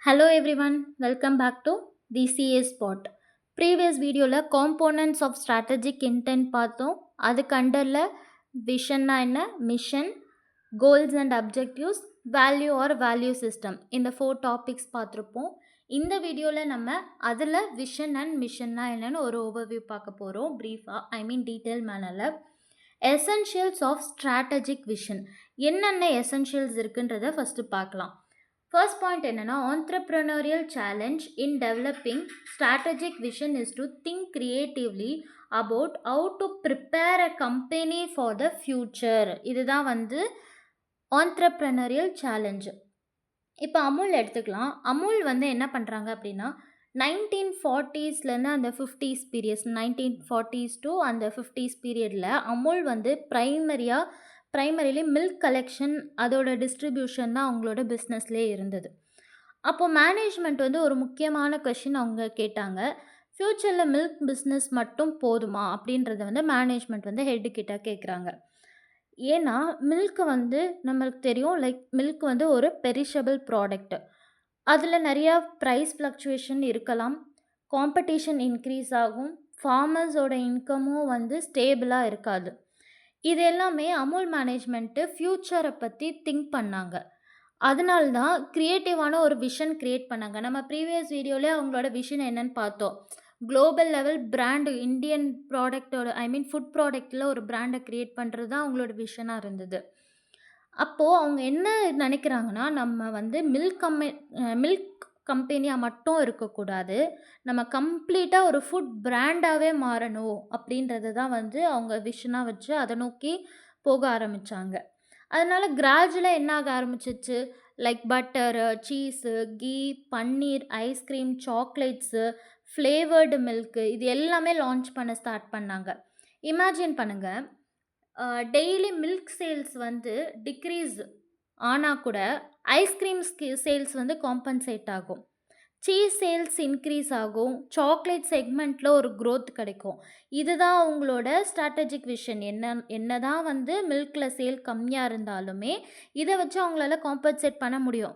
Hello everyone, welcome back to DCA Spot. Previous வீடியோவில் components of strategic intent பார்த்தோம். அதுக்கு அண்டரில் விஷன்னா என்ன, mission, goals and objectives, value or value system, இந்த 4 டாபிக்ஸ் பார்த்துருப்போம். இந்த வீடியோவில் நம்ம அதில் விஷன் அண்ட் மிஷன்னா என்னன்னு ஒரு ஓவர்வியூ பார்க்க போகிறோம். ப்ரீஃபாக டீட்டெயில் மேனரில். எசென்ஷியல்ஸ் ஆஃப் ஸ்ட்ராட்டஜிக் விஷன், என்னென்ன எசென்ஷியல்ஸ் இருக்குன்றதை ஃபஸ்ட்டு பார்க்கலாம். ஃபர்ஸ்ட் பாயிண்ட் என்னன்னா, entrepreneurial challenge in developing strategic vision is to think creatively about how to prepare a company for the future. இதுதான் entrepreneurial challenge. இப்போ அமுல் எடுத்துக்கலாம். அமுல் என்ன பண்ணுறாங்க அப்படின்னா, 1940ஸ்லேருந்து அந்த 50s பீரியட்ஸ், 1940s டு அந்த 50s பீரியடில் அமுல் ப்ரைமரிலி மில்க் கலெக்ஷன், அதோட டிஸ்ட்ரிபியூஷன் தான் அவங்களோட பிஸ்னஸ்லேயே இருந்தது. அப்போது மேனேஜ்மெண்ட் ஒரு முக்கியமான கொஷின் அவங்க கேட்டாங்க. ஃப்யூச்சரில் மில்க் பிஸ்னஸ் மட்டும் போதுமா அப்படின்றத மேனேஜ்மெண்ட் ஹெட்டு கிட்ட கேட்குறாங்க. ஏன்னா மில்க் நம்மளுக்கு தெரியும், மில்க் ஒரு பெரிஷபிள் ப்ராடக்ட். அதில் நிறையா ப்ரைஸ் ஃப்ளக்சுவேஷன் இருக்கலாம், காம்படிஷன் இன்க்ரீஸ் ஆகும், ஃபார்மர்ஸோட இன்கமும் ஸ்டேபிளாக இருக்காது. இது எல்லாமே அமுல் மேனேஜ்மெண்ட்டு ஃப்யூச்சரை பற்றி திங்க் பண்ணாங்க. அதனால தான் க்ரியேட்டிவான ஒரு விஷன் க்ரியேட் பண்ணாங்க. நம்ம ப்ரீவியஸ் வீடியோவிலே அவங்களோட விஷன் என்னன்னு பார்த்தோம். குளோபல் லெவல் பிராண்டு, இந்தியன் ப்ராடக்டோட ஃபுட் ப்ராடக்டில் ஒரு பிராண்டை க்ரியேட் பண்ணுறது தான் அவங்களோட விஷனாக இருந்தது. அப்போது அவங்க என்ன நினைக்கிறாங்கன்னா, நம்ம மில்க் கம்பெனியாக மட்டும் இருக்கக்கூடாது, நம்ம கம்ப்ளீட்டாக ஒரு ஃபுட் பிராண்டாகவே மாறணும் அப்படின்றது தான் அவங்க விஷனாக வச்சு அதை நோக்கி போக ஆரம்பித்தாங்க. அதனால் கிராஜுவலாக என்ன ஆக ஆரம்பிச்சிச்சு, பட்டரு, சீஸு, கீ, பன்னீர், ஐஸ்கிரீம், சாக்லேட்ஸு, ஃப்ளேவர்டு மில்க்கு, இது எல்லாமே லான்ச் பண்ண ஸ்டார்ட் பண்ணாங்க. இமேஜின் பண்ணுங்கள், டெய்லி மில்க் சேல்ஸ் டிக்ரீஸ் ஆனால் கூட ஐஸ்கிரீம் சேல்ஸ் காம்பன்சேட் ஆகும், சீஸ் சேல்ஸ் இன்க்ரீஸ் ஆகும், சாக்லேட் செக்மெண்ட்டில் ஒரு க்ரோத் கிடைக்கும். இதுதான் அவங்களோட ஸ்ட்ராட்டஜிக் விஷன். என்ன தான் மில்கில் சேல் கம்மியாக இருந்தாலுமே இதை வச்சு அவங்களால காம்பன்சேட் பண்ண முடியும்.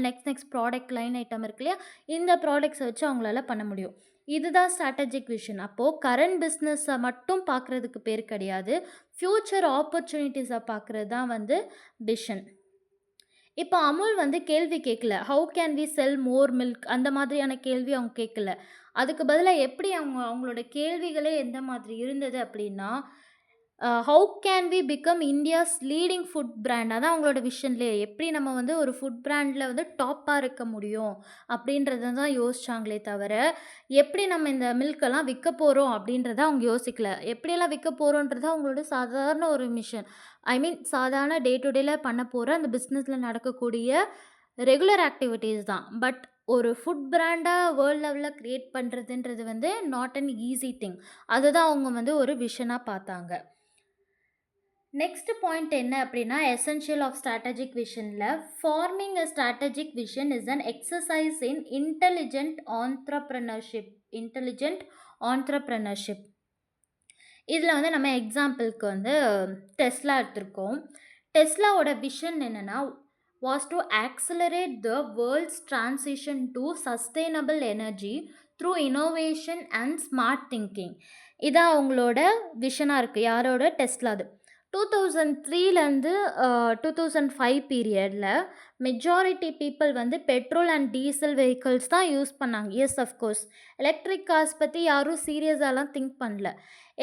நெக்ஸ்ட் ப்ராடக்ட் லைன் ஐட்டம் இருக்கு இல்லையா, இந்த ப்ராடக்ட்ஸை வச்சு அவங்களால பண்ண முடியும். இதுதான் ஸ்ட்ராட்டஜிக் விஷன். அப்போது கரண்ட் பிஸ்னஸை மட்டும் பார்க்குறதுக்கு பேர் கிடையாது, ஃப்யூச்சர் ஆப்பர்ச்சுனிட்டிஸை பார்க்குறது தான் விஷன். இப்போ அமுல் கேள்வி கேட்கல, how can we sell more milk, அந்த மாதிரியான கேள்வி அவங்க கேட்கல. அதுக்கு பதிலாக எப்படி அவங்களோட கேள்விகளே எந்த மாதிரி இருந்தது அப்படின்னா, how can we become India's leading food brand. அதான் அவங்களோட விஷன்லேயே, எப்படி நம்ம ஒரு ஃபுட் பிராண்டில் டாப்பாக இருக்க முடியும் அப்படின்றத தான் யோசிச்சாங்களே தவிர, எப்படி நம்ம இந்த மில்கெல்லாம் விற்க போகிறோம் அப்படின்றத அவங்க யோசிக்கல. எப்படியெல்லாம் விற்க போகிறோன்றது அவங்களோட சாதாரண ஒரு மிஷன். சாதாரண டே டு டேல பண்ண போகிற அந்த பிஸ்னஸில் நடக்கக்கூடிய ரெகுலர் ஆக்டிவிட்டீஸ் தான். பட் ஒரு ஃபுட் பிராண்டாக வேர்ல்ட் லெவலில் க்ரியேட் பண்ணுறதுன்றது நாட் அன் ஈஸி திங். அதுதான் அவங்க ஒரு விஷனாக பார்த்தாங்க. நெக்ஸ்ட் பாயிண்ட் என்ன அப்படின்னா, எசென்ஷியல் ஆஃப் ஸ்ட்ராட்டஜிக் விஷனில், forming a strategic vision is an exercise in intelligent entrepreneurship. இதில் நம்ம எக்ஸாம்பிளுக்கு டெஸ்லா எடுத்திருக்கோம். டெஸ்லாவோட விஷன் என்னென்னா, was to accelerate the world's transition to sustainable energy through innovation and smart thinking. இதான் அவங்களோட விஷனாக இருக்குது. யாரோட? டெஸ்லாது. 2003லேருந்து 2005 பீரியடில் majority people petrol and diesel vehicles தான் யூஸ் பண்ணாங்க. எஸ், அஃப்கோர்ஸ் எலக்ட்ரிக் கார்ஸ் பற்றி யாரும் சீரியஸாலாம் திங்க் பண்ணல.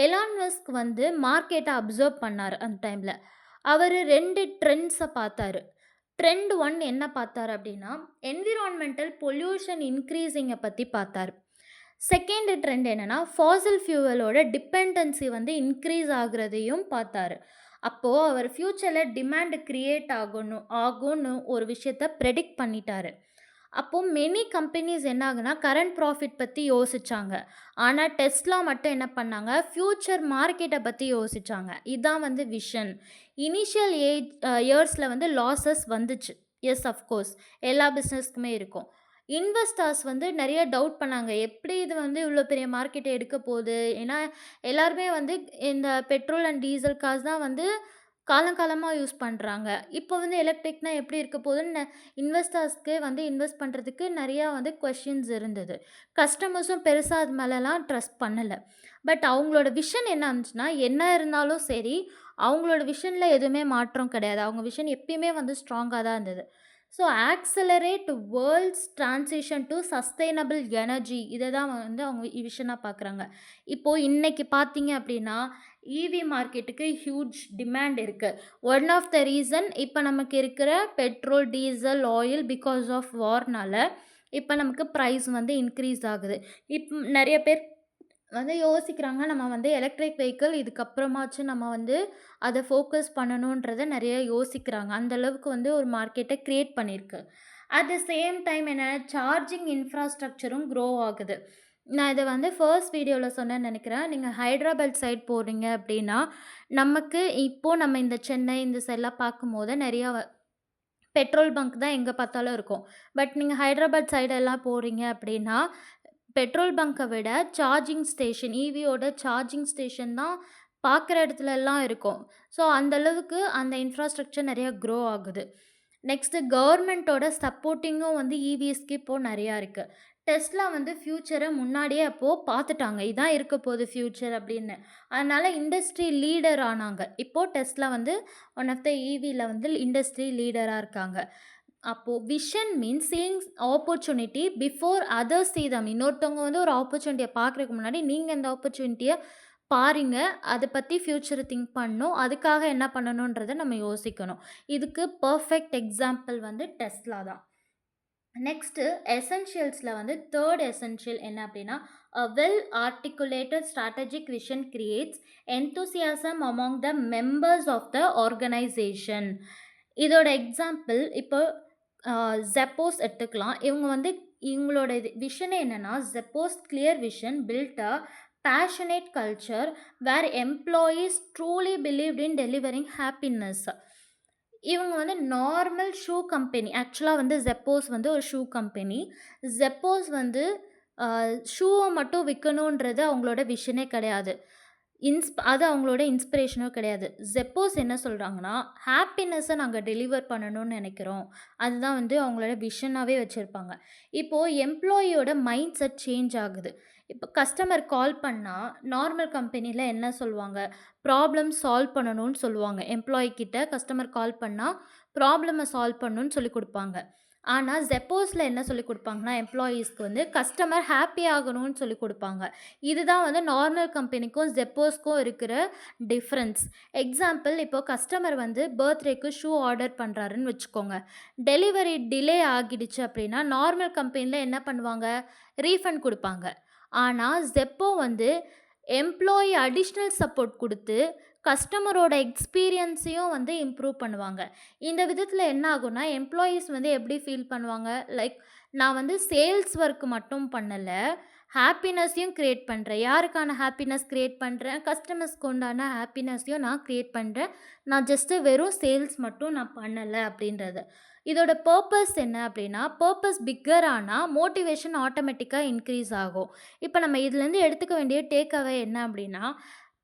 எலான் மஸ்க் மார்க்கெட்டை அப்சர்வ் பண்ணார். அந்த டைமில் அவர் 2 ட்ரெண்ட்ஸை பார்த்தாரு. ட்ரெண்ட் 1 என்ன பார்த்தார் அப்படின்னா, என்விரான்மெண்டல் பொல்யூஷன் இன்க்ரீஸிங்கை பற்றி பார்த்தார். செகண்ட் ட்ரெண்ட் என்னென்னா, ஃபாசில் ஃபியூவலோட டிபெண்டன்சி இன்க்ரீஸ் ஆகுறதையும் பார்த்தார். அப்போது அவர் ஃப்யூச்சரில் டிமாண்டு க்ரியேட் ஆகும்னு ஒரு விஷயத்தை ப்ரெடிக்ட் பண்ணிட்டார். அப்போது மெனி கம்பெனிஸ் என்ன ஆகுனா, கரண்ட் ப்ராஃபிட் பற்றி யோசித்தாங்க. ஆனால் டெஸ்லா மட்டும் என்ன பண்ணாங்க, ஃப்யூச்சர் மார்க்கெட்டை பற்றி யோசித்தாங்க. இதுதான் விஷன். இனிஷியல் இயர்ஸில் லாஸஸ் வந்துச்சு. எஸ், அஃப்கோர்ஸ் எல்லா பிஸ்னஸ்க்குமே இருக்கும். இன்வெஸ்டர்ஸ் நிறைய டவுட் பண்ணாங்க, எப்படி இது இவ்வளோ பெரிய மார்க்கெட்டை எடுக்க போகுது. ஏன்னா எல்லாருமே இந்த பெட்ரோல் அண்ட் டீசல் காசு தான் காலங்காலமா யூஸ் பண்றாங்க. இப்போ வந்து எலக்ட்ரிக்னா எப்படி இருக்க போதுன்னு இன்வெஸ்டர்ஸ்க்கு வந்து இன்வெஸ்ட் பண்றதுக்கு நெறையா வந்து கொஸ்டின்ஸ் இருந்தது. கஸ்டமர்ஸும் பெருசா அது மேலலாம் ட்ரஸ்ட் பண்ணல. பட் அவங்களோட விஷன் என்ன இருந்துச்சுன்னா, என்ன இருந்தாலும் சரி, அவங்களோட விஷன்ல எதுவுமே மாற்றம் கிடையாது. அவங்க விஷன் எப்பயுமே வந்து ஸ்ட்ராங்கா தான் இருந்தது. So accelerate world's transition to sustainable energy இத தான் வந்து அவங்க விஷனா பார்க்குறாங்க. இப்போ இன்னைக்கு பார்த்தீங்க அப்படின்னா, ஈவி மார்க்கெட்டுக்கு ஹியூஜ் டிமாண்ட் இருக்கு. ஒன் ஆஃப் த ரீசன் இப்ப நமக்கு இருக்கிற petrol, diesel, oil because of வார்னால இப்ப நமக்கு பிரைஸ் வந்து இன்க்ரீஸ் ஆகுது. நெறைய பேர் வந்து யோசிக்கிறாங்க, நம்ம வந்து எலக்ட்ரிக் வெஹிக்கிள் இதுக்கப்புறமாச்சும் நம்ம வந்து அத ஃபோக்கஸ் பண்ணணுன்றத நெறைய யோசிக்கிறாங்க. அந்த அளவுக்கு வந்து ஒரு மார்க்கெட்ட கிரியேட் பண்ணியிருக்கு. அட் த சேம் டைம் என்ன சார்ஜிங் இன்ஃப்ராஸ்ட்ரக்சரும் க்ரோ ஆகுது. நான் இத வந்து ஃபர்ஸ்ட் வீடியோல சொன்னேன்னு நெனைக்கிறேன். நீங்க ஹைதராபாத் சைட் போறீங்க அப்டின்னா, நமக்கு இப்போ நம்ம இந்த சென்னை இந்த சைட்லாம் பார்க்கும்போது நெறையா பெட்ரோல் பங்க் தான் எங்க பார்த்தாலும் இருக்கும். பட் நீங்க ஹைதராபாத் சைடெல்லாம் போறீங்க அப்டின்னா, பெட்ரோல் பங்க்க விட சார்ஜிங் ஸ்டேஷன் ஈவியோட சார்ஜிங் ஸ்டேஷன் தான் பார்க்குற இடத்துலலாம் இருக்கும். ஸோ, அந்த அளவுக்கு அந்த இன்ஃப்ராஸ்ட்ரக்சர் நெறையா க்ரோ ஆகுது. நெக்ஸ்ட்டு கவர்மெண்ட்டோட சப்போர்ட்டிங்கும் வந்து ஈவிஎஸ்க்கு இப்போ நெறையா இருக்கு. டெஸ்லா வந்து ஃபியூச்சர முன்னாடியே அப்போ பார்த்துட்டாங்க. இதான் இருக்க போது ஃபியூச்சர் அப்படின்னு. அதனால இண்டஸ்ட்ரி லீடர் ஆனாங்க. இப்போ டெஸ்லா வந்து ஒன் ஆஃப் த ஈவில வந்து இண்டஸ்ட்ரி லீடரா இருக்காங்க. அப்போ vision means seeing opportunity before others சீ தெம். இன்னொருத்தவங்க வந்து ஒரு ஆப்பர்ச்சுனிட்டிய பார்க்குறதுக்கு முன்னாடி, நீங்க அந்த ஆப்பர்ச்சுனிட்டிய பாருங்க. அத பத்தி ஃபியூச்சர திங்க் பண்ணணும். அதுக்காக என்ன பண்ணணுன்றத நம்ம யோசிக்கணும். இதுக்கு பெர்ஃபெக்ட் எக்ஸாம்பிள் வந்து டெஸ்லா தான். நெக்ஸ்ட்டு எசென்ஷியல்ஸ்ல வந்து 3 எசென்ஷியல் என்ன அப்டின்னா, "a well articulated strategic vision creates enthusiasm among the members of the organisation." இதோட எக்ஸாம்பிள் இப்போ Zappos எடுத்துக்கலாம். இவங்க வந்து இவங்களோட விஷனே என்னன்னா, "Zappos clear vision build a passionate culture where employees truly believed in delivering happiness." இவங்க வந்து நார்மல் ஷூ கம்பெனி. ஆக்சுவலா வந்து Zappos வந்து ஒரு ஷூ கம்பெனி. Zappos வந்து ஷூவ மட்டும் விக்கணுன்றது அவங்களோட விஷனே கிடையாது. அது அவங்களோட இன்ஸ்பிரேஷனும் கிடையாது. Zappos என்ன சொல்றாங்கன்னா, ஹாப்பினஸ நாங்க டெலிவர் பண்ணணும்னு நெனைக்கிறோம். அதுதான் வந்து அவங்களோட விஷனாவே வச்சிருப்பாங்க. இப்போ எம்ப்ளாயியோட மைண்ட் செட் சேஞ்ச் ஆகுது. இப்போ கஸ்டமர் கால் பண்ணா, நார்மல் கம்பெனில என்ன சொல்லுவாங்க? ப்ராப்ளம் சால்வ் பண்ணணும்னு சொல்லுவாங்க. எம்ப்ளாயி கிட்ட கஸ்டமர் கால் பண்ணா, ப்ராப்ளம சால்வ் பண்ணணும்னு சொல்லிக் குடுப்பாங்க. ஆனா, Zapposல என்ன சொல்லிக் குடுப்பாங்கன்னா, எம்ப்ளாயீஸ்க்கு வந்து கஸ்டமர் ஹாப்பி ஆகணும்னு சொல்லிக் குடுப்பாங்க. இதுதான் வந்து நார்மல் கம்பெனிக்கும், Zapposக்கும் இருக்கிற டிஃபரன்ஸ். எக்ஸாம்பிள் இப்போ கஸ்டமர் வந்து பர்த்டேக்கு ஷூ ஆர்டர் பண்றாருன்னு வச்சுக்கோங்க. டெலிவரி டிலே ஆகிடுச்சு அப்படின்னா, நார்மல் கம்பெனில என்ன பண்ணுவாங்க? ரீஃபண்ட் குடுப்பாங்க. ஆனா, Zeppo வந்து எம்ப்ளாயி அடிஷ்னல் சப்போர்ட் குடுத்து, கஸ்டமரோட எக்ஸ்பீரியன்ஸையும் வந்து இம்ப்ரூவ் பண்ணுவாங்க. இந்த விதத்தில என்ன ஆகும்னா, எம்ப்ளாயீஸ் வந்து எப்படி ஃபீல் பண்ணுவாங்க? லைக் நான் வந்து சேல்ஸ் ஒர்க் மட்டும் பண்ணல, ஹாப்பினஸையும் கிரியேட் பண்றேன். யாருக்கான ஹாப்பினஸ் கிரியேட் பண்றேன்? கஸ்டமர்ஸ்க்கு உண்டான ஹாப்பினஸையும் நான் கிரியேட் பண்றேன். நான் ஜஸ்ட்டு வெறும் சேல்ஸ் மட்டும் நான் பண்ணல அப்படின்றது. இதோட பர்ப்பஸ் என்ன அப்படின்னா, பர்ப்பஸ் பிக்கர் ஆனா மோட்டிவேஷன் ஆட்டோமேட்டிக்கா இன்க்ரீஸ் ஆகும். இப்ப நம்ம இதுலேருந்து எடுத்துக்க வேண்டிய டேக் அவே என்ன அப்படின்னா,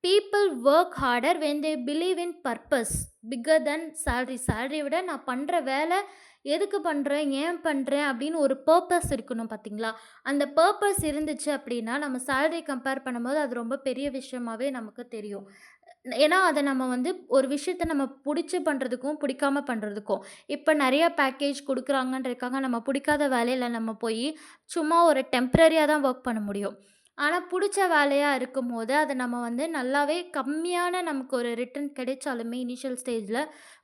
people work harder when they believe in purpose bigger than salary. சேலரிய விட நான் பண்ற வேலை எதுக்கு பண்றேன்? ஏன் பண்றேன்? அப்படின்னு ஒரு பர்ப்பஸ் இருக்கணும் பார்த்தீங்களா? அந்த பர்ப்பஸ் இருந்துச்சு அப்படின்னா, நம்ம சேலரி கம்பேர் பண்ணும்போது அது ரொம்ப பெரிய விஷயமாவே நமக்கு தெரியும். ஏன்னா, அத நம்ம வந்து ஒரு விஷயத்த நம்ம புடிச்சு பண்றதுக்கும், புடிக்காம பண்றதுக்கும். இப்ப நெறைய பேக்கேஜ் குடுக்குறாங்கன்றதுக்காக நம்ம புடிக்காத வேலையில நம்ம போயி, சும்மா ஒரு டெம்பரரியா தான் வொர்க் பண்ண முடியும். ஆனா, புடிச்ச வேலையா இருக்கும்போது, அத நம்ம வந்து நல்லாவே கம்மியான நமக்கு ஒரு ரிட்டர்ன் கிடைச்சாலுமே இனிஷியல் ஸ்டேஜ்ல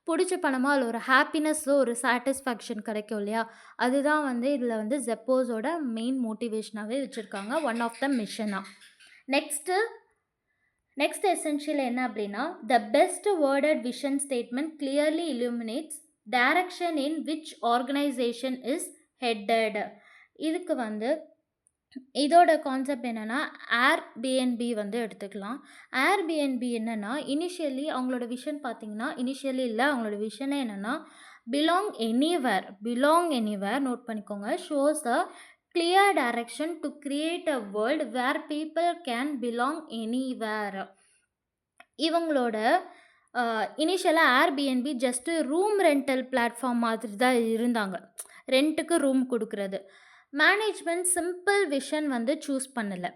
புடிச்சு பண்ணும்போது அதில ஒரு ஹாப்பினஸ், ஒரு சாட்டிஸ்ஃபேக்ஷன் கிடைக்கும் இல்லையா? அதுதான் வந்து இதில வந்து Zeppos-ஓட மெயின் மோட்டிவேஷனாவே வச்சிருக்காங்க. ஒன் ஆஃப் த மிஷனா. நெக்ஸ்ட்டு நெக்ஸ்ட் எசென்ஷியல் என்ன அப்படின்னா, "the best worded vision statement clearly illuminates direction in which organisation is headed." இதுக்கு வந்து இதோட கான்செப்ட் என்னன்னா, Airbnb வந்து எடுத்துக்கலாம். Airbnb என்னன்னா, இனிஷியலி அவங்களோட விஷன் பார்த்தீங்கன்னா, இனிஷியலி இல்ல அவங்களோட விஷனே என்னன்னா, பிலாங் எனிவேர் நோட் பண்ணிக்கோங்க. Shows a clear direction to create a world where people can belong anywhere. இவங்களோட இனிஷியலா Airbnb just room rental platform மாதிரி தான் இருந்தாங்க. ரென்ட்டுக்கு ரூம் குடுக்குறது. மேனேஜ்மெண்ட் சிம்பிள் விஷன் வந்து சூஸ் பண்ணல.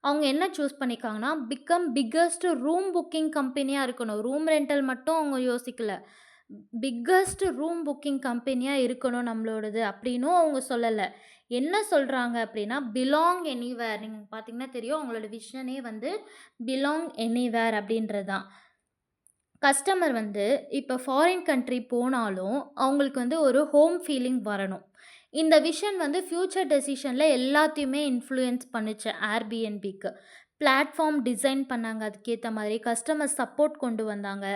அவங்க என்ன சூஸ் பண்ணியிருக்காங்கன்னா, பிகம் பிக்கஸ்ட் ரூம் புக்கிங் கம்பெனியா இருக்கணும். ரூம் ரென்டல் மட்டும் அவங்க யோசிக்கல. பிக்கஸ்ட் ரூம் புக்கிங் கம்பெனியா இருக்கணும் நம்மளோடது அப்படின்னும் அவங்க சொல்லல. என்ன சொல்றாங்க அப்படின்னா, பிலாங் எனிவேர். நீங்க பார்த்தீங்கன்னா தெரியும். அவங்களோட விஷனே வந்து பிலாங் எனிவேர் அப்படின்றது தான். கஸ்டமர் வந்து இப்போ ஃபாரின் கண்ட்ரி போனாலும், அவங்களுக்கு வந்து ஒரு ஹோம் ஃபீலிங் வரணும். இந்த விஷன் வந்து ஃப்யூச்சர் டெசிஷன்ல எல்லாத்தையுமே இன்ஃப்ளூயன்ஸ் பண்ணுச்சு Airbnbக்கு. பிளாட்ஃபார்ம் டிசைன் பண்ணாங்க அதுக்கேத்த மாதிரி. கஸ்டமர் சப்போர்ட் கொண்டு வந்தாங்க.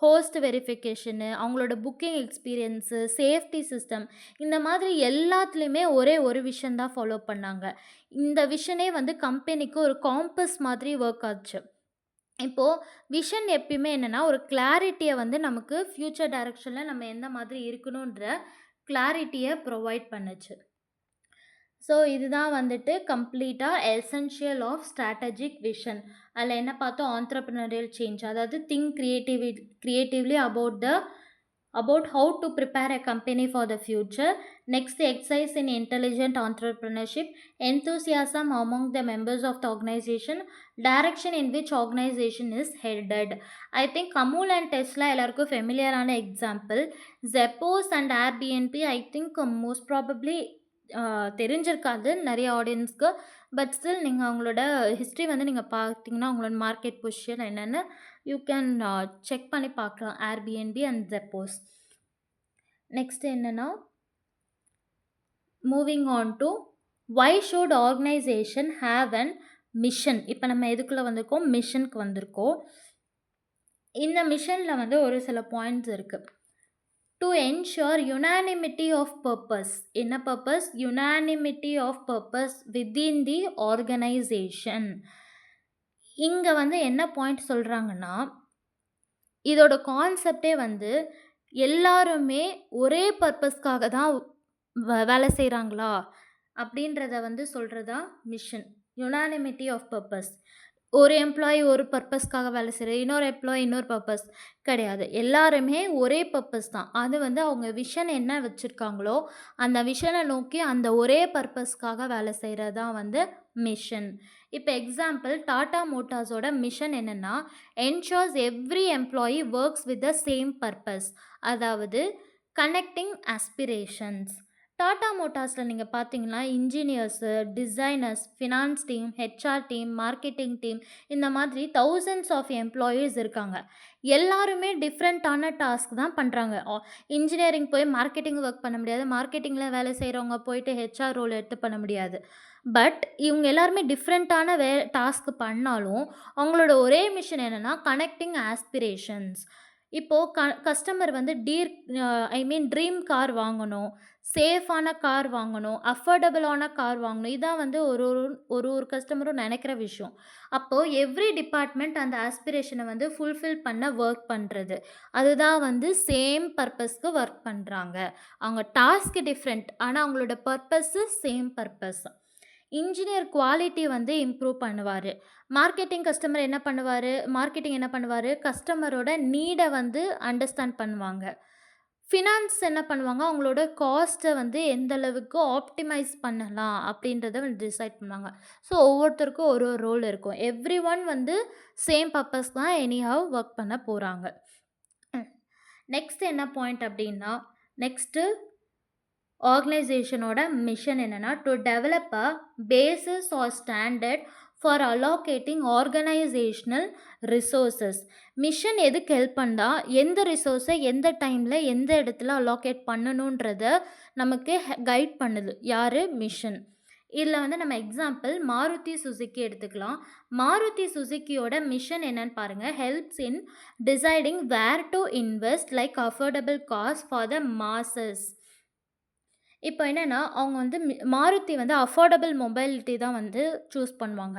ஹோஸ்ட் வெரிஃபிகேஷனு, அவங்களோட புக்கிங் எக்ஸ்பீரியன்ஸு, சேஃப்டி சிஸ்டம் இந்த மாதிரி எல்லாத்துலயுமே ஒரே ஒரு விஷன் தான் ஃபாலோ பண்ணாங்க. இந்த விஷனே வந்து கம்பெனிக்கு ஒரு காம்பஸ் மாதிரி ஒர்க் ஆச்சு. இப்போ விஷன் எப்பயுமே என்னன்னா, ஒரு கிளாரிட்டிய வந்து நமக்கு ஃப்யூச்சர் டைரக்ஷன்ல நம்ம எந்த மாதிரி இருக்கணுன்ற கிளாரிட்டிய ப்ரொவைட் பண்ணுச்சு. ஸோ இதுதான் வந்துட்டு கம்ப்ளீட்டா எசென்ஷியல் ஆஃப் ஸ்ட்ராட்டஜிக் விஷன். அதில என்ன பார்த்தோம் ஆன்ட்ரப்ரனரியல் சேஞ்ச். அதாவது think creatively about how to prepare a company for the future. Next, exercise in intelligent entrepreneurship, enthusiasm among the members of the organization, direction in which organization is headed. I think Amul and Tesla எல்லாருக்கும் ஃபெமிலியரான example. Zappos and Airbnb I think most probably தெரிஞ்சிருக்காது நிறைய ஆடியன்ஸ்க்கு. But still நீங்கள் அவங்களோட history வந்து நீங்கள் பார்த்தீங்கன்னா அவங்களோட மார்க்கெட் பொசிஷன் என்னென்னு யூ கேன் செக் பண்ணி பார்க்கலாம். Airbnb and Zappos. நெக்ஸ்ட் என்னென்னா moving on to why should organisation have an mission. இப்போ நம்ம எதுக்குள்ளே வந்திருக்கோம், மிஷனுக்கு வந்திருக்கோம். இந்த மிஷனில் வந்து ஒரு சில பாயிண்ட்ஸ் இருக்குது. To ensure unanimity of purpose. என்ன purpose? Unanimity of purpose within the organisation. இங்கே வந்து என்ன பாயிண்ட் சொல்கிறாங்கன்னா, இதோட கான்செப்டே வந்து எல்லாருமே ஒரே பர்பஸ்க்காக தான் வேலை செய்கிறாங்களா அப்படின்றத வந்து சொல்கிறது தான் மிஷன். Unanimity of purpose. ஒரு எம்ப்ளாயி ஒரு பர்பஸ்க்காக வேலை செய்கிறது, இன்னொரு எம்ப்ளாயி இன்னொரு பர்பஸ் கிடையாது. எல்லாருமே ஒரே பர்பஸ் தான். அது வந்து அவங்க விஷன் என்ன வச்சுருக்காங்களோ அந்த விஷனை நோக்கி அந்த ஒரே பர்பஸ்க்காக வேலை செய்கிறது தான் வந்து மிஷன். இப்போ எக்ஸாம்பிள் டாடா மோட்டார்ஸோட மிஷன் என்னென்னா, ensures every employee works with the same purpose. அதாவது கனெக்டிங் ஆஸ்பிரேஷன்ஸ். டாடா மோட்டார்ஸில் நீங்கள் பார்த்தீங்கன்னா engineers, designers, finance team, HR team, marketing team இந்த மாதிரி தௌசண்ட்ஸ் ஆஃப் எம்ப்ளாயீஸ் இருக்காங்க. எல்லாருமே டிஃப்ரெண்ட்டான டாஸ்க் தான் பண்ணுறாங்க. இன்ஜினியரிங் போய் மார்க்கெட்டிங் ஒர்க் பண்ண முடியாது. மார்க்கெட்டிங்கில் வேலை செய்கிறவங்க போயிட்டு ஹெச்ஆர் ரோல் எடுத்து பண்ண முடியாது. பட் இவங்க எல்லாருமே டிஃப்ரெண்ட்டான டாஸ்க் பண்ணாலும் அவங்களோட ஒரே மிஷன் என்னென்னா கனெக்டிங் ஆஸ்பிரேஷன்ஸ். இப்போது கஸ்டமர் வந்து ட்ரீம் கார் வாங்கணும், சேஃபான கார் வாங்கணும், அஃபோர்டபுளான கார் வாங்கணும். இதான் வந்து ஒரு கஸ்டமரும் நினைக்கிற விஷயம். அப்போது எவ்ரி டிபார்ட்மெண்ட் அந்த ஆஸ்பிரேஷனை வந்து ஃபுல்ஃபில் பண்ண ஒர்க் பண்ணுறது. அதுதான் வந்து சேம் பர்பஸ்க்கு ஒர்க் பண்ணுறாங்க. அவங்க டாஸ்க் டிஃப்ரெண்ட், ஆனால் அவங்களோட purpose same purpose. Engineer quality வந்து இம்ப்ரூவ் பண்ணுவார். மார்க்கெட்டிங் என்ன பண்ணுவார், கஸ்டமரோட நீடை வந்து அண்டர்ஸ்டாண்ட் பண்ணுவாங்க. ஃபினான்ஸ் என்ன பண்ணுவாங்க, அவங்களோட காஸ்ட்டை வந்து எந்த அளவுக்கு ஆப்டிமைஸ் பண்ணலாம் அப்படின்றத வந்து டிசைட் பண்ணுவாங்க. ஸோ ஒவ்வொருத்தருக்கும் ஒரு ஒரு ரோல் இருக்கும். எவ்ரி ஒன் வந்து சேம் பர்பஸ் தான் எனிஹவ் ஒர்க் பண்ண போகிறாங்க. நெக்ஸ்ட் என்ன பாயிண்ட் அப்படின்னா, நெக்ஸ்ட்டு ஆர்கனைசேஷனோட மிஷன் என்னென்னா to develop a basis or standard for allocating organisational resources. Mission எதுக்கு ஹெல்ப் பண்ணா, எந்த ரிசோர்ஸை எந்த டைமில் எந்த இடத்துல அலோகேட் பண்ணணுன்றத நமக்கு கைட் பண்ணுது. யார்? மிஷன். இதில் வந்து நம்ம எக்ஸாம்பிள் மாருதி சுசுக்கி எடுத்துக்கலாம். மாருதி சுசுக்கியோட மிஷன் என்னன்னு பாருங்கள். Helps in deciding where to invest like affordable cost for the masses. இப்போ என்னென்னா அவங்க வந்து மாருதி வந்து அஃபோர்டபுள் மொபைலிட்டி தான் வந்து சூஸ் பண்ணுவாங்க.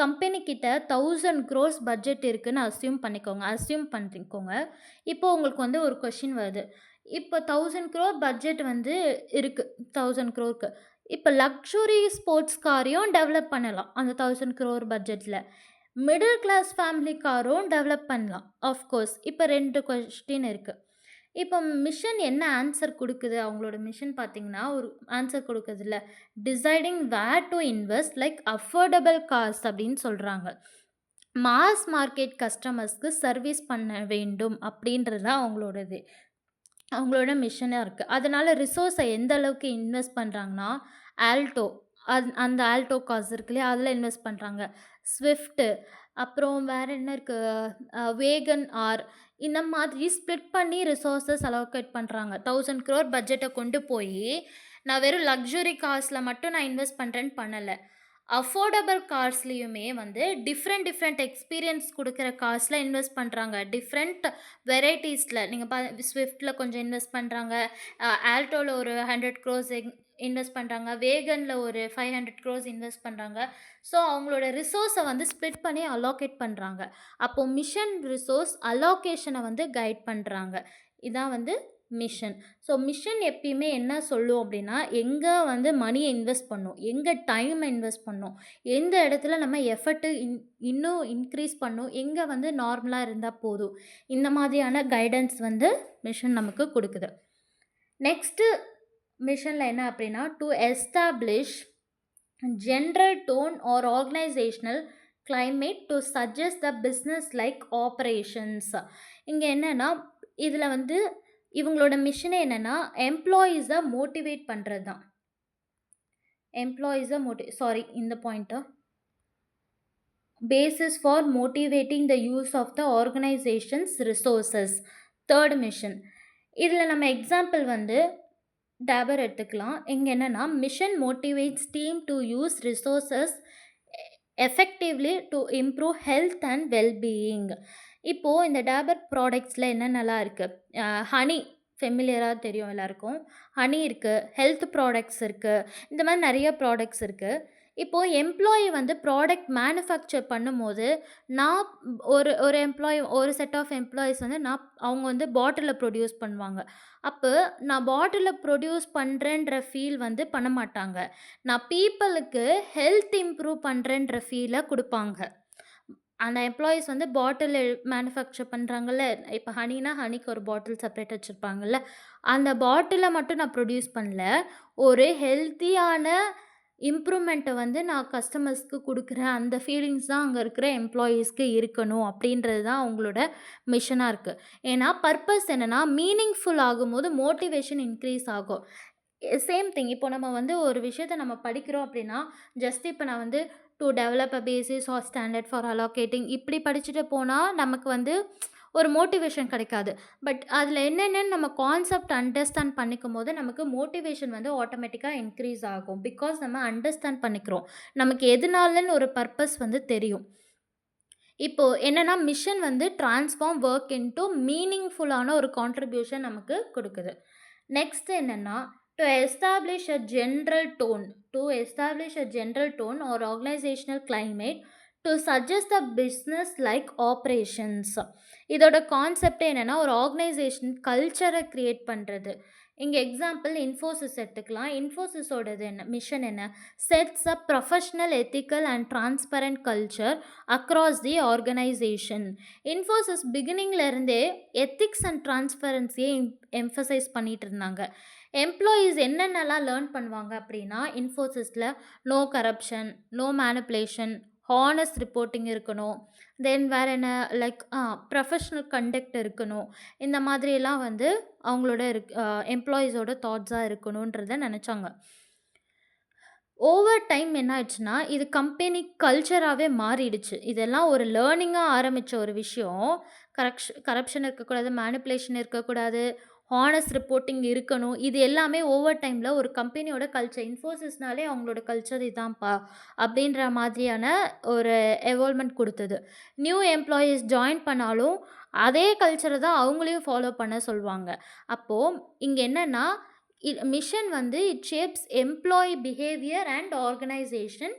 கம்பெனிக்கிட்ட 1000 crores பட்ஜெட் இருக்குதுன்னு அஸ்யூம் பண்ணிக்கோங்க. இப்போ உங்களுக்கு வந்து ஒரு கொஷின் வருது. இப்போ 1000 crore பட்ஜெட் வந்து இருக்குது 1000 crore. இப்போ லக்ஸுரி ஸ்போர்ட்ஸ் காரையும் டெவலப் பண்ணலாம் அந்த 1000 crore பட்ஜெட்டில். மிடில் கிளாஸ் ஃபேமிலிக்காரும் டெவலப் பண்ணலாம். ஆஃப்கோர்ஸ். இப்போ 2 கொஸ்டின் இருக்கு. இப்போ மிஷன் என்ன ஆன்சர் குடுக்குது? அவங்களோட மிஷன் பார்த்தீங்கன்னா, ஒரு ஆன்சர் குடுக்குதுல்ல. Deciding where to invest like affordable cost அப்படின்னு சொல்றாங்க. மாஸ் மார்க்கெட் கஸ்டமர்ஸ்க்கு சர்வீஸ் பண்ண வேண்டும் அப்படின்றது தான் அவங்களோடது. அவங்களோட மிஷனா இருக்கு. அதனால ரிசோர்ஸ எந்த அளவுக்கு இன்வெஸ்ட் பண்றாங்கன்னா, ஆல்டோ அந்த ஆல்டோ கார்ஸ் இருக்கு இல்லையா? அதில இன்வெஸ்ட் பண்றாங்க. ஸ்விஃப்ட் அப்புறம் வேற என்ன இருக்கு? வேகன் ஆர் இந்த மாதிரி ஸ்ப்ளிட் பண்ணி ரிசோர்ஸஸ் அலோகேட் பண்றாங்க. 1000 crore பட்ஜெட்ட கொண்டு போயி, நான் வெறும் லக்ஸுரி கார்ஸ்ல மட்டும் நான் இன்வெஸ்ட் பண்றேன்னு பண்ணல. அஃபோர்டபிள் கார்ஸ்லயுமே வந்து டிஃப்ரெண்ட் டிஃப்ரெண்ட் எக்ஸ்பீரியன்ஸ் குடுக்குற கார்ஸ்ல இன்வெஸ்ட் பண்றாங்க. டிஃப்ரெண்ட் வெரைட்டீஸ்ல நீங்க ஸ்விஃப்ட்ல கொஞ்சம் இன்வெஸ்ட் பண்றாங்க. ஆல்டோல ஒரு 100 க்ரோர்ஸ் இன்வெஸ்ட் பண்றாங்க. வேகன்ல ஒரு 500 க்ரோர்ஸ் இன்வெஸ்ட் பண்றாங்க. ஸோ அவங்களோட ரிசோர்ஸ வந்து ஸ்ப்ளிட் பண்ணி அலோகேட் பண்றாங்க. அப்போ மிஷன் ரிசோர்ஸ் அலோகேஷன வந்து கைட் பண்றாங்க. இதான் வந்து மிஷன். ஸோ மிஷன் எப்பயுமே என்ன சொல்லும் அப்படின்னா, எங்க வந்து மணிய இன்வெஸ்ட் பண்ணணும், எங்க டைம இன்வெஸ்ட் பண்ணணும், எந்த இடத்துல நம்ம எஃபர்ட் இன்னும் இன்க்ரீஸ் பண்ணணும், எங்க வந்து நார்மலா இருந்தா போதும். இந்த மாதிரியான கைடன்ஸ் வந்து மிஷன் நமக்கு குடுக்குது. நெக்ஸ்ட்டு மிஷன்ல என்ன அப்படின்னா, to establish general tone or organisational climate to suggest the business like operations. இங்க என்னன்னா, இதுல வந்து இவங்களோட மிஷனே என்னன்னா, எம்ப்ளாயீஸ மோட்டிவேட் பண்றது தான். இந்த பாயிண்ட்ட basis for motivating the use of the organization's resources. Third mission. இதில் நம்ம எக்ஸாம்பிள் வந்து டாபர் எடுத்துக்கலாம். இங்கே என்னென்னா, mission motivates team to use resources effectively to improve health and wellbeing. இப்போது இந்த டாபர் ப்ராடக்ட்ஸில் என்னென்னலாம் இருக்குது? ஹனி ஃபெமிலியராக தெரியும் எல்லாருக்கும். ஹனி இருக்குது, ஹெல்த் ப்ராடக்ட்ஸ் இருக்குது, இந்த மாதிரி நிறைய ப்ராடக்ட்ஸ் இருக்குது. இப்போது எம்ப்ளாயி வந்து ப்ராடக்ட் மேனுஃபேக்சர் பண்ணும்போது, நான் ஒரு ஒரு எம்ப்ளாயி ஒரு செட் ஆஃப் எம்ப்ளாயீஸ் வந்து அவங்க வந்து பாட்டிலில் ப்ரொடியூஸ் பண்ணுவாங்க. அப்போ நான் பாட்டிலில் ப்ரொடியூஸ் பண்ணுறேன்ற ஃபீல் வந்து பண்ண மாட்டாங்க. நான் பீப்பிளுக்கு ஹெல்த் இம்ப்ரூவ் பண்ணுறேன்ற ஃபீலை கொடுப்பாங்க. அந்த எம்ப்ளாயீஸ் வந்து பாட்டில் மேனுஃபேக்சர் பண்ணுறாங்கல்ல, இப்போ ஹனினா ஹனிக்கு ஒரு பாட்டில் செப்பரேட் வச்சுருப்பாங்கல்ல, அந்த பாட்டிலை மட்டும் நான் ப்ரொடியூஸ் பண்ணல, ஒரு ஹெல்த்தியான இம்ப்ரூவ்மெண்ட்டை வந்து நான் கஸ்டமர்ஸ்க்கு கொடுக்குறேன். அந்த ஃபீலிங்ஸ் தான் அங்கே இருக்கிற எம்ப்ளாயீஸ்க்கு இருக்கணும் அப்படின்றது தான் அவங்களோட மிஷனாக இருக்குது. ஏன்னா பர்பஸ் என்னென்னா, மீனிங்ஃபுல் ஆகும்போது மோட்டிவேஷன் இன்க்ரீஸ் ஆகும். சேம் திங் இப்போ நம்ம வந்து ஒரு விஷயத்தை நம்ம படிக்கிறோம் அப்படின்னா, ஜஸ்ட் இப்போ நான் வந்து to develop a basis or standard for allocating இப்படி படிச்சுட்டு போனால் நமக்கு வந்து ஒரு மோட்டிவேஷன் கிடைக்காது. பட் அதில் என்னென்னு நம்ம கான்செப்ட் அண்டர்ஸ்டாண்ட் பண்ணிக்கும் போது நமக்கு மோட்டிவேஷன் வந்து ஆட்டோமேட்டிக்காக இன்க்ரீஸ் ஆகும். பிகாஸ் நம்ம அண்டர்ஸ்டாண்ட் பண்ணிக்கிறோம். நமக்கு எதுனாலன்னு ஒரு பர்பஸ் வந்து தெரியும். இப்போது என்னென்னா, மிஷன் வந்து ட்ரான்ஸ்ஃபார்ம் ஒர்க் இன்டூ மீனிங்ஃபுல்லான ஒரு கான்ட்ரிபியூஷன் நமக்கு கொடுக்குது. நெக்ஸ்ட் என்னென்னா, to establish a general tone or organizational climate to suggest the business like operations. இதோட கான்செப்ட் என்னென்னா, ஒரு ஆர்கனைசேஷன் கல்ச்சரை க்ரியேட் பண்ணுறது. இங்கே எக்ஸாம்பிள் இன்ஃபோசிஸ் எடுத்துக்கலாம். இன்ஃபோசிஸோடது என்ன மிஷன் என்ன? Sets a professional ethical and transparent culture across the organisation. Infosys பிகினிங்லேருந்தே எத்திக்ஸ் அண்ட் டிரான்ஸ்பரன்சியை எம்ஃபசைஸ் பண்ணிகிட்டு இருந்தாங்க. எம்ப்ளாயீஸ் என்னென்னலாம் லேர்ன் பண்ணுவாங்க அப்படின்னா, இன்ஃபோசிஸில் no corruption, no manipulation, honest reporting இருக்கணும். தென் வேறு என்ன, லைக் ப்ரொஃபஷ்னல் கண்டக்ட் இருக்கணும். இந்த மாதிரியெல்லாம் வந்து அவங்களோட எம்ப்ளாயீஸோட தாட்ஸாக இருக்கணுன்றத நினச்சாங்க. ஓவர் டைம் என்ன ஆயிடுச்சுன்னா, இது கம்பெனி கல்ச்சராகவே மாறிடுச்சு. இதெல்லாம் ஒரு லேர்னிங்காக ஆரம்பித்த ஒரு விஷயம். கரப்ஷன் இருக்கக்கூடாது, மேனிப்புலேஷன் இருக்கக்கூடாது, ஹானஸ்ட் ரிப்போர்ட்டிங் இருக்கணும். இது எல்லாமே ஓவர் டைமில் ஒரு கம்பெனியோட கல்ச்சர். இன்ஃபோசிஸ்னாலே அவங்களோட கல்ச்சர் இதான்ப்பா அப்படின்ற மாதிரியான ஒரு எவால்வ்மெண்ட் கொடுத்தது. நியூ எம்ப்ளாயீஸ் ஜாயின் பண்ணாலும் அதே கல்ச்சரை தான் அவங்களையும் ஃபாலோ பண்ண சொல்லுவாங்க. அப்போது இங்கே என்னென்னா, மிஷன் வந்து it shapes employee behaviour and organisational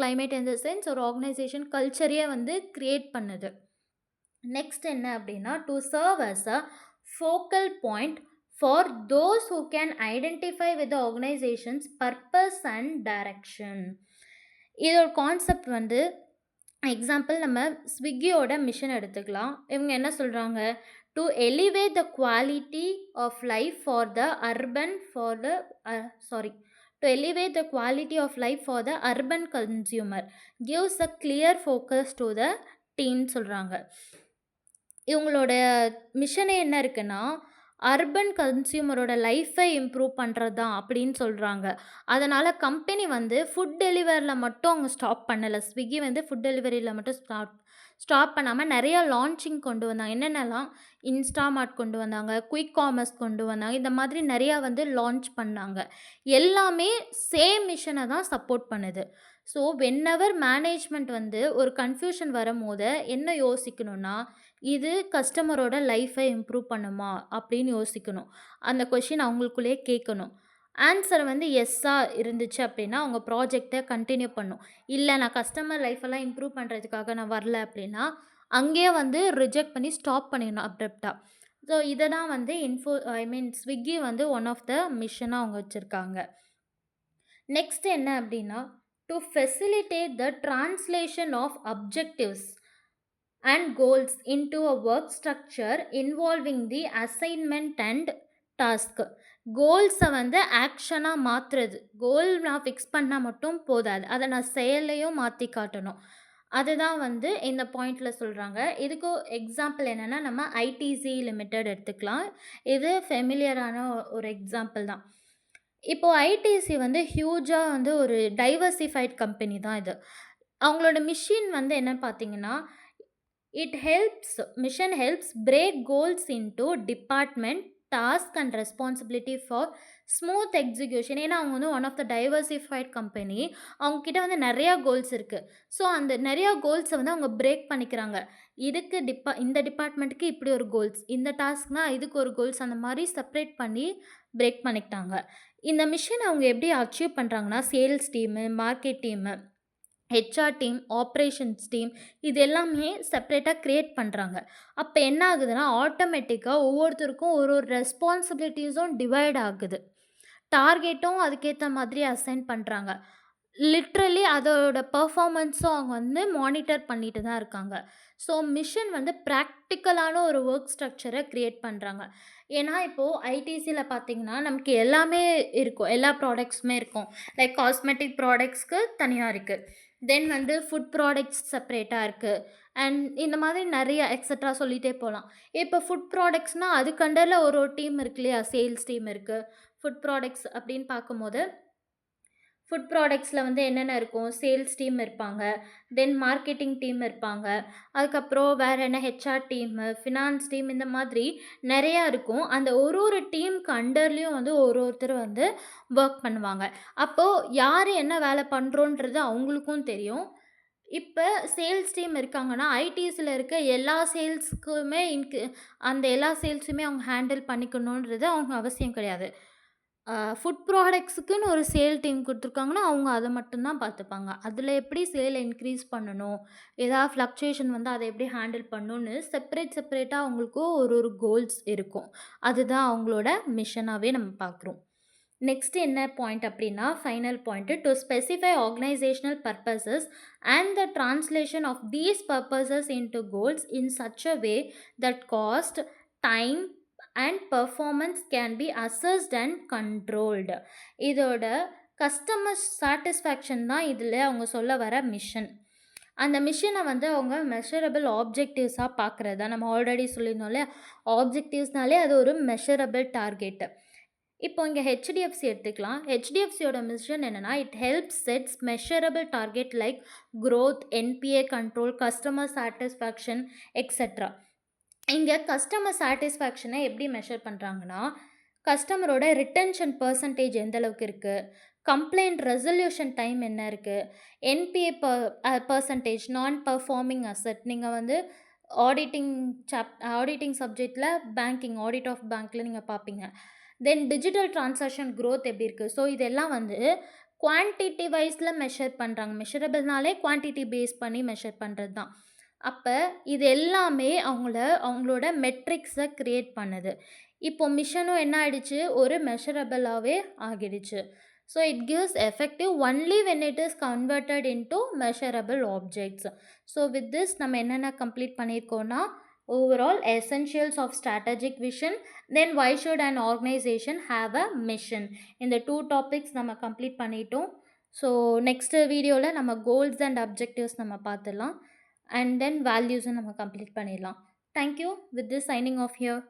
climate in the sense ஒரு ஆர்கனைசேஷன் கல்ச்சரையே வந்து கிரியேட் பண்ணுது. நெக்ஸ்ட் என்ன அப்படின்னா, to serve as a focal point for those who can identify with the organisation's purpose and direction. இதோட concept வந்து example நம்ம ஸ்விக்கியோட மிஷன் எடுத்துக்கலாம். இவங்க என்ன சொல்றாங்க? "To elevate the quality of life for the urban for the sorry to elevate the quality of life for the urban consumer gives a clear focus to the team" சொல்றாங்க. இவங்களோட மிஷனே என்ன இருக்குன்னா, அர்பன் கன்சியூமரோட லைஃபை improve பண்றது தான் அப்படின்னு சொல்றாங்க. அதனால கம்பெனி வந்து ஃபுட் டெலிவரில மட்டும் அவங்க ஸ்டாப் பண்ணல. ஸ்விக்கி வந்து ஃபுட் டெலிவரியில மட்டும் ஸ்டாப் பண்ணாம நெறைய லான்ச்சிங் கொண்டு வந்தாங்க. என்னென்னலாம் இன்ஸ்டாமார்ட் கொண்டு வந்தாங்க, குயிக் காமர்ஸ் கொண்டு வந்தாங்க. இந்த மாதிரி நெறையா வந்து லான்ச் பண்ணாங்க. எல்லாமே சேம் மிஷன தான் சப்போர்ட் பண்ணுது. ஸோ வென்னெவர் மேனேஜ்மெண்ட் வந்து ஒரு கன்ஃப்யூஷன் வரும்போது என்ன யோசிக்கணும்னா, இது கஸ்டமரோட லைஃபை இம்ப்ரூவ் பண்ணுமா? அப்படின்னு யோசிக்கணும். அந்த கொஸ்டின் அவங்களுக்குள்ளேயே கேட்கணும். ஆன்சர் வந்து எஸ்ஸா இருந்துச்சு அப்படின்னா, அவங்க ப்ராஜெக்ட்ட கன்டின்யூ பண்ணணும். இல்ல நான் கஸ்டமர் லைஃபெல்லாம் இம்ப்ரூவ் பண்றதுக்காக நான் வரல அப்படின்னா, அங்கேயே வந்து ரிஜெக்ட் பண்ணி ஸ்டாப் பண்ணிடணும் அப்ரப்ட்டா. ஸோ இத தான் வந்து ஸ்விக்கி வந்து ஒன் ஆஃப் த மிஷனா அவங்க வச்சிருக்காங்க. நெக்ஸ்ட் என்ன அப்படின்னா, to facilitate the translation of objectives and goals into a work structure involving the assignment and task. கோல்ஸை வந்து ஆக்ஷனாக மாற்றுறது. கோல் நான் ஃபிக்ஸ் பண்ணால் மட்டும் போதாது, அதை நான் செயலையும் மாற்றி காட்டணும். அதுதான் வந்து இந்த பாயிண்டில் சொல்கிறாங்க. இதுக்கு எக்ஸாம்பிள் என்னென்னா, நம்ம ஐடிசி லிமிடெட் எடுத்துக்கலாம். இது ஃபெமிலியரான ஒரு எக்ஸாம்பிள் தான். இப்போது ஐடிசி வந்து ஹியூஜாக வந்து ஒரு டைவர்சிஃபைட் கம்பெனி தான் இது. அவங்களோட மிஷின் வந்து என்ன பார்த்தீங்கன்னா, mission helps break goals into department, task and responsibility for smooth execution. ஏன்னா அவங்க வந்து one of the diversified company. அவங்கக்கிட்ட வந்து நிறையா கோல்ஸ் இருக்குது. ஸோ அந்த நிறையா கோல்ஸை வந்து அவங்க பிரேக் பண்ணிக்கிறாங்க. இதுக்கு இந்த டிபார்ட்மெண்ட்டுக்கு இப்படி ஒரு கோல்ஸ், இந்த டாஸ்க்னால் இதுக்கு ஒரு கோல்ஸ், அந்த மாதிரி செப்பரேட் பண்ணி பிரேக் பண்ணிக்கிட்டாங்க. இந்த மிஷன் அவங்க எப்படி அச்சீவ் பண்ணுறாங்கன்னா, sales team, market team, HR team, operations team, இது எல்லாமே செப்பரேட்டாக க்ரியேட் பண்ணுறாங்க. அப்போ என்ன ஆகுதுன்னா, ஆட்டோமேட்டிக்காக ஒவ்வொருத்தருக்கும் ஒரு ஒரு ரெஸ்பான்சிபிலிட்டிஸும் டிவைட் ஆகுது. டார்கெட்டும் அதுக்கேற்ற மாதிரி அசைன் பண்ணுறாங்க. லிட்ரலி அதோட பெர்ஃபார்மன்ஸும் அவங்க வந்து மானிட்டர் பண்ணிட்டு தான் இருக்காங்க. ஸோ மிஷன் வந்து ப்ராக்டிக்கலான ஒரு ஒர்க் ஸ்ட்ரக்சரை க்ரியேட் பண்ணுறாங்க. ஏன்னா இப்போது ஐடிசியில் பார்த்தீங்கன்னா, நமக்கு எல்லாமே இருக்கும், எல்லா ப்ராடக்ட்ஸுமே இருக்கும். லைக் காஸ்மெட்டிக் ப்ராடக்ட்ஸ்க்கு தனியாக இருக்குது. தென் வந்து ஃபுட் ப்ராடக்ட்ஸ் செப்பரேட்டாக இருக்குது. அண்ட் இந்த மாதிரி நிறைய எக்ஸட்ரா சொல்லிகிட்டே போகலாம். இப்போ ஃபுட் ப்ராடக்ட்ஸ்னால் அதுக்கு அண்டரில் ஒரு ஒரு டீம் இருக்கு இல்லையா? சேல்ஸ் டீம் இருக்குது. ஃபுட் ப்ராடக்ட்ஸ் அப்படின்னு பார்க்கும்போது, ஃபுட் ப்ராடக்ட்ஸில் வந்து என்னென்ன இருக்கும்? சேல்ஸ் டீம் இருப்பாங்க, தென் மார்க்கெட்டிங் டீம் இருப்பாங்க, அதுக்கப்புறம் வேறு என்ன ஹெச்ஆர் டீமு, ஃபினான்ஸ் டீம், இந்த மாதிரி நிறையா இருக்கும். அந்த ஒரு ஒரு டீமுக்கு அண்டர்லேயும் வந்து ஒரு ஒருத்தர் வந்து ஒர்க் பண்ணுவாங்க. அப்போது யார் என்ன வேலை பண்ணுறோன்றது அவங்களுக்கும் தெரியும். இப்போ சேல்ஸ் டீம் இருக்காங்கன்னா, ஐடிஸில் இருக்க எல்லா சேல்ஸ்க்குமே அந்த எல்லா சேல்ஸுமே அவங்க ஹேண்டில் பண்ணிக்கணுன்றது அவங்க அவசியம் கிடையாது. ஃபுட் ப்ராடக்ட்ஸுக்குன்னு ஒரு சேல் டீம் குடுத்துருக்காங்கன்னா, அவங்க அத மட்டும் தான் பார்த்துப்பாங்க. அதில எப்படி சேல இன்க்ரீஸ் பண்ணணும், ஏதாவது ஃப்ளக்சுவேஷன் வந்து அத எப்படி ஹேண்டில் பண்ணணும்னு செப்பரேட்டா அவங்களுக்கு ஒரு ஒரு கோல்ஸ் இருக்கும். அதுதான் அவங்களோட மிஷனாவே நம்ம பார்க்குறோம். நெக்ஸ்ட் என்ன பாயிண்ட் அப்படின்னா, final point, to specify organisational purposes and the translation of these purposes into goals in such a way that cost, time and performance can be assessed and controlled. இதோட customer satisfaction தான் இதில் அவங்க சொல்ல வர mission. அந்த மிஷனை வந்து அவங்க measurable ஆப்ஜெக்டிவ்ஸாக பார்க்குறது தான். நம்ம ஆல்ரெடி சொல்லியிருந்தோம் இல்லையா? ஆப்ஜெக்டிவ்ஸ்னாலே அது ஒரு மெஷரபிள் டார்கெட்டு. இப்போ இங்கே ஹெச்டிஎஃப்சி எடுத்துக்கலாம். ஹெச்டிஎஃப்சியோட மிஷன் என்னென்னா, it helps sets measurable target like growth, NBA control, customer satisfaction etcetera. இங்கே கஸ்டமர் சாட்டிஸ்ஃபேக்ஷனை எப்படி மெஷர் பண்ணுறாங்கன்னா, கஸ்டமரோட ரிட்டென்ஷன் பெர்சன்டேஜ் எந்த அளவுக்கு இருக்குது, கம்ப்ளைண்ட் ரெசல்யூஷன் டைம் என்ன இருக்குது, என்பிஏ பெர்சன்டேஜ், நான் பர்ஃபார்மிங் அசெட். நீங்கள் வந்து ஆடிட்டிங் சப்ஜெக்டில் பேங்கிங், ஆடிட் ஆஃப் பேங்க்கில் நீங்கள் பார்ப்பீங்க. தென் டிஜிட்டல் ட்ரான்சாக்ஷன் க்ரோத் எப்படி இருக்குது. ஸோ இதெல்லாம் வந்து குவான்டிட்டி வைஸில் மெஷர் பண்ணுறாங்க. மெஷரபிள்னாலே குவான்டிட்டி பேஸ் பண்ணி மெஷர் பண்ணுறது தான். அப்போ இது எல்லாமே அவங்களோட மெட்ரிக்ஸை க்ரியேட் பண்ணுது. இப்போ மிஷனும் என்ன ஆயிடுச்சு, ஒரு மெஷரபிளாகவே ஆகிடுச்சு. So it gives effective only when it is converted into measurable objects. So with this நம்ம என்னென்ன complete பண்ணியிருக்கோம்னா, overall essentials of strategic vision, then why should an organization have a mission, இந்த 2 டாபிக்ஸ் நம்ம கம்ப்ளீட் பண்ணிட்டோம். So next வீடியோவில் நம்ம goals and objectives நம்ம பார்த்துடலாம், and then வேல்யூஸும் நம்ம கம்ப்ளீட் பண்ணிடலாம். Thank you. With this signing off here.